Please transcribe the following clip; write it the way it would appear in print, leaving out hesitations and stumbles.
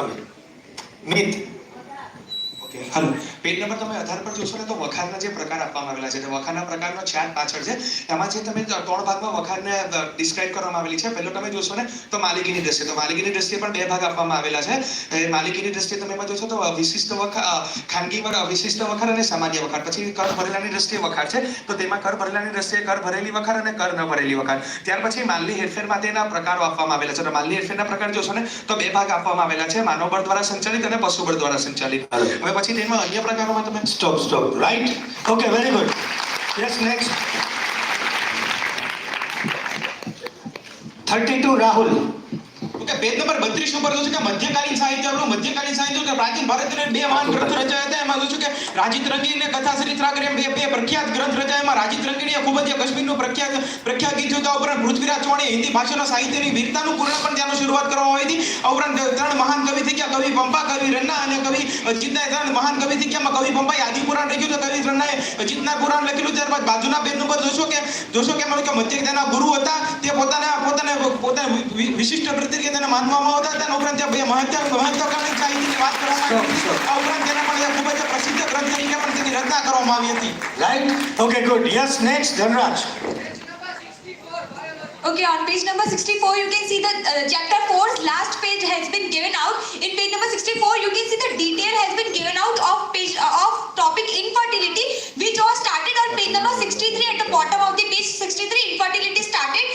તમે મિત. ઓકે હાલો, page number તમે 18 પર જોશો ને તો વખારના જે પ્રકાર આપવામાં આવેલા છે તે વખારના પ્રકારનો ચાર્ટ પાછળ છે. એમાં જે તમે 3 ભાગમાં વખારને ડિસ્ક્રાઇબ કરવામાં આવેલી છે. પહેલો તમે જોશો ને તો માલિકીની દ્રષ્ટિએ, તો માલિકીની દ્રષ્ટિએ પણ 2 ભાગ આપવામાં આવેલા છે. માલિકીની દ્રષ્ટિએ તમે એમાં જોશો તો વિશિષ્ટ વખાર, ખાનગી વિશિષ્ટ વખાર અને સામાન્ય વખાર. પછી કર ભરેલાની દ્રષ્ટિએ વખાર છે, તો તેમાં કર ભરેલાની દ્રષ્ટિએ કર ભરેલી વખાર અને કર ન ભરેલી વખાર. ત્યાર પછી માલની હેરફેર માટેના પ્રકારો આપવામાં આવેલા છે. તો માલની હેરફેરના પ્રકાર જોશો ને તો 2 ભાગ આપવામાં આવેલા છે, માનવ બળ દ્વારા સંચાલિત અને પશુ બળ દ્વારા સંચાલિત. હવે પછી તેમાં અન્ય પ્રકારોમાં તમે stop right. Okay, very good. Yes, next. 32 Rahul. Okay, page number 32 ઉપર જોશું કે મધ્યકાલીન સાહિત્ય. આપણું મધ્યકાલીન સાહિત્ય કે પ્રાચીન ભારતના 2 મહાન ગ્રંથ રચાયા હતા. એમાં જોશું કે રાજીત રંગીણી અને કથા ચરિત્રાગર એમ બે પ્રખ્યાત ગ્રંથ રચાયા. એમાં રાજીત રંગીણીએ ખૂબ જ કશ્મીરનું પ્રખ્યાત ગીત જોતા. ઉપરાંત પૃથ્વીરાજ ચૌહાણે હિન્દી ભાષાના સાહિત્યની વીરતાનું પૂર્ણ પણ ત્યાંનું શરૂઆત કરવામાં આવી હતી. ઉપરાંત 3 મહાન કવિ થઈ ગયા, કવિ પંપા, કવિ રન્ના અને કવિ અજીતના. 3 મહાન કવિ થઈ ગયા. કવિ પંપાએ આદિ પુરાણ લખ્યું તો કવિ રન્નાએ અજીતના પુરાણ લખેલું. ત્યારબાદ બાજુના પેજ નંબર જોશો કે મધ્ય તેના ગુરુ હતા, તે પોતાના વિશિષ્ટ પ્રતિક્રિયા તેને માનવામાં આવતા હતા. ઉપરાંત ત્યાં 2 મહત્વકાલીન સાહિત્યની વાત કરવામાં આવી હતી. આ ઉપરાંત તેના પણ ખૂબ જ પ્રસિદ્ધ ગ્રંથ તરીકે પણ તેની રચના કરવામાં આવી હતી. Right. Okay, good. Yes, next. Dhanraj. Okay, on page number 64, you can see the chapter 4's last page has been given out. In page number 64, you can see the detail has been given out of topic infertility, which was started on page number 63. At the bottom of the page 63, infertility started.